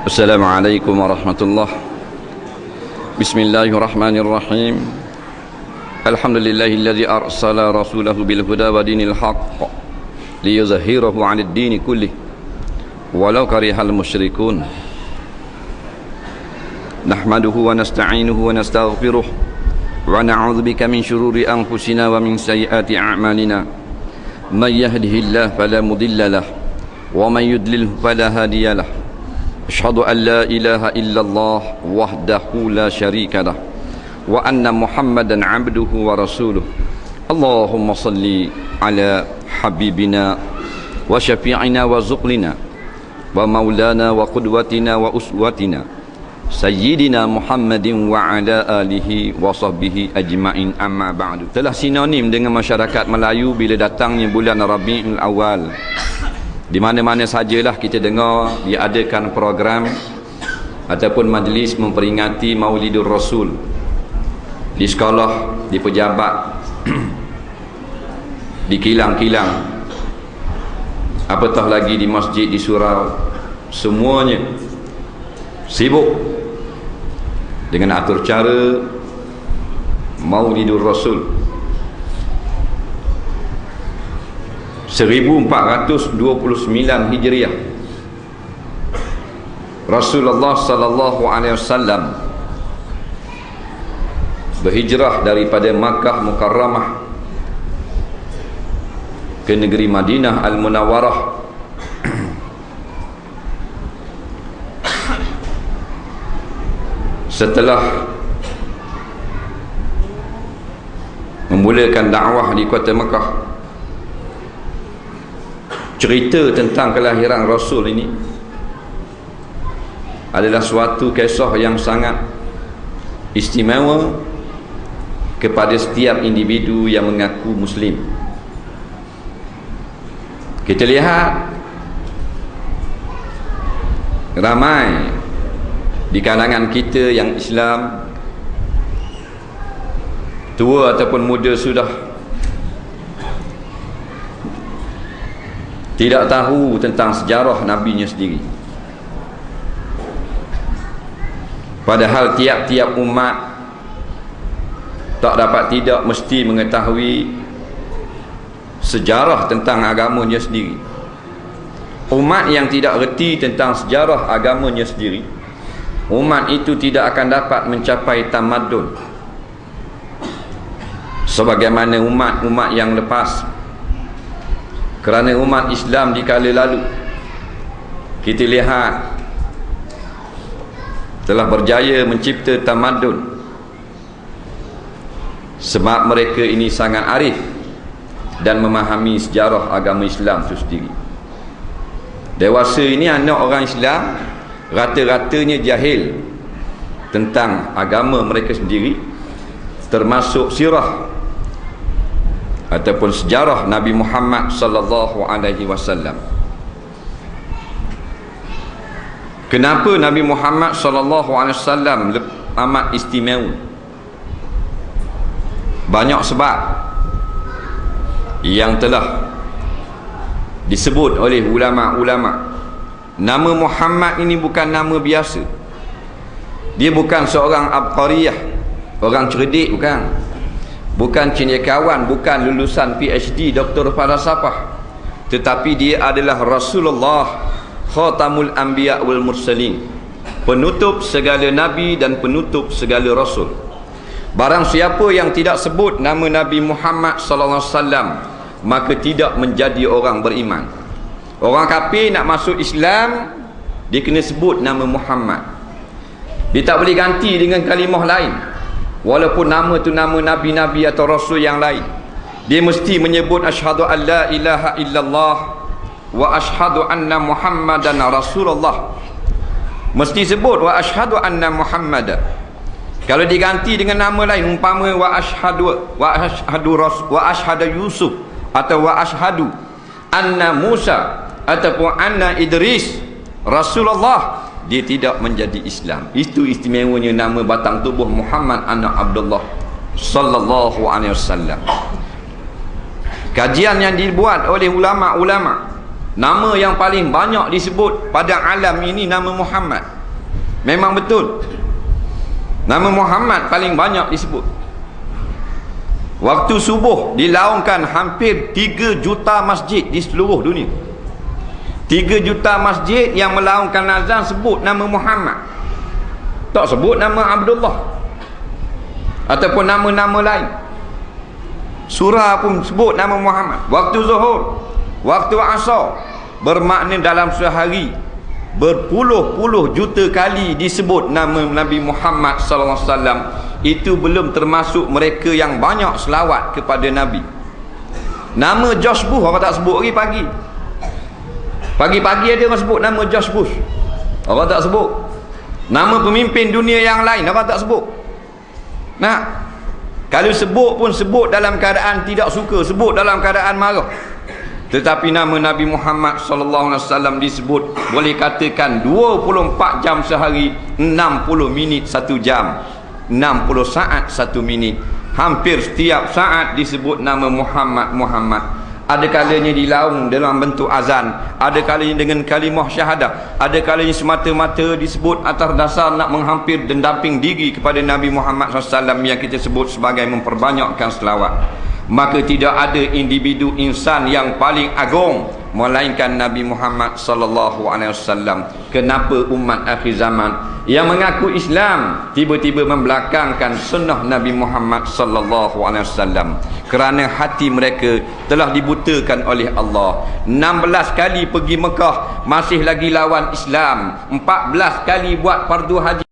Assalamualaikum warahmatullahi. Bismillahirrahmanirrahim. Alhamdulillahilladzi arsala rasulahu bil huda wa dinil haqq liyuzhhirahu 'alad dini kullih walau karihal musyrikun. Nahmaduhu wa nasta'inuhu wa nastaghfiruh wa na'udzu bika min shururi anfusina wa min sayyiati a'malina. May yahdihillahu fala mudilla lahu wa may yudlil fala hadiya lahu. Asyhadu an la ilaha illallah wahdahu la syarika lah wa anna Muhammadan 'abduhu wa rasuluh. Allahumma salli ala habibina wa syafi'ina wa zuqlina wa maulana wa qudwatina wa uswatina sayyidina Muhammadin wa ala alihi wa sahbihi ajma'in, amma ba'du. Telah sinonim dengan masyarakat Melayu bila datangnya bulan Rabiul Awal. Di mana-mana sajalah kita dengar diadakan program ataupun majlis memperingati Maulidur Rasul, di sekolah, di pejabat, di kilang-kilang, apatah lagi di masjid, di surau, semuanya sibuk dengan atur cara Maulidur Rasul. 1429 Hijriah, Rasulullah sallallahu alaihi wasallam berhijrah daripada Makkah Mukarramah ke negeri Madinah Al-Munawwarah. Setelah memulakan dakwah di kota Makkah, cerita tentang kelahiran Rasul ini adalah suatu kisah yang sangat istimewa kepada setiap individu yang mengaku Muslim. Kita lihat ramai di kalangan kita yang Islam, tua ataupun muda, sudah tidak tahu tentang sejarah Nabi-Nya sendiri. Padahal tiap-tiap umat tak dapat tidak mesti mengetahui sejarah tentang agamanya sendiri. Umat yang tidak reti tentang sejarah agamanya sendiri, umat itu tidak akan dapat mencapai tamadun sebagaimana umat-umat yang lepas. Kerana umat Islam di kala lalu, kita lihat, telah berjaya mencipta tamadun sebab mereka ini sangat arif dan memahami sejarah agama Islam itu sendiri. Dewasa ini anak orang Islam rata-ratanya jahil tentang agama mereka sendiri, termasuk sirah ataupun sejarah Nabi Muhammad sallallahu alaihi wasallam. Kenapa Nabi Muhammad sallallahu alaihi wasallam amat istimewa? Banyak sebab yang telah disebut oleh ulama-ulama. Nama Muhammad ini bukan nama biasa. Dia bukan seorang abqariyah, orang cerdik, bukan cendekiawan, bukan lulusan PhD, doktor falsafah, tetapi dia adalah Rasulullah, khatamul anbiya wal mursalin, penutup segala nabi dan penutup segala rasul. Barang siapa yang tidak sebut nama Nabi Muhammad sallallahu alaihi wasallam, maka tidak menjadi orang beriman. Orang kafir nak masuk Islam, dia kena sebut nama Muhammad. Dia tak boleh ganti dengan kalimah lain, walaupun nama tu nama nabi-nabi atau rasul yang lain. Dia mesti menyebut asyhadu an la ilaha illallah wa asyhadu anna Muhammadan Rasulullah. Mesti sebut wa asyhadu anna Muhammadan. Kalau diganti dengan nama lain, umpama wa asyhadu Yusuf atau wa asyhadu anna Musa ataupun anna Idris Rasulullah, dia tidak menjadi Islam. Itu istimewanya nama batang tubuh Muhammad anak Abdullah sallallahu alaihi wasallam. Kajian yang dibuat oleh ulama-ulama, nama yang paling banyak disebut pada alam ini nama Muhammad. Memang betul nama Muhammad paling banyak disebut. Waktu subuh dilaungkan hampir 3 juta masjid di seluruh dunia. 3 juta masjid yang melaungkan azan sebut nama Muhammad, tak sebut nama Abdullah ataupun nama-nama lain. Surah pun sebut nama Muhammad. Waktu zuhur, waktu asar, bermakna dalam sehari berpuluh-puluh juta kali disebut nama Nabi Muhammad sallallahu alaihi wasallam. Itu belum termasuk mereka yang banyak selawat kepada Nabi. Nama George Bush orang tak sebut lagi pagi. Pagi-pagi ada orang sebut nama George Bush, orang tak sebut. Nama pemimpin dunia yang lain orang tak sebut. Nah, kalau sebut pun sebut dalam keadaan tidak suka, sebut dalam keadaan marah. Tetapi nama Nabi Muhammad sallallahu alaihi wasallam disebut boleh katakan 24 jam sehari, 60 minit 1 jam, 60 saat 1 minit. Hampir setiap saat disebut nama Muhammad. Ada kalanya dilaung dalam bentuk azan, ada kalanya dengan kalimah syahadah, ada kalanya semata-mata disebut atas dasar nak menghampir dan damping diri kepada Nabi Muhammad SAW yang kita sebut sebagai memperbanyakkan selawat. Maka tidak ada individu insan yang paling agung melainkan Nabi Muhammad sallallahu alaihi wasallam. Kenapa umat akhir zaman yang mengaku Islam tiba-tiba membelakangkan sunnah Nabi Muhammad sallallahu alaihi wasallam? Kerana hati mereka telah dibutakan oleh Allah. 16 kali pergi Mekah masih lagi lawan Islam, 14 kali buat fardu haji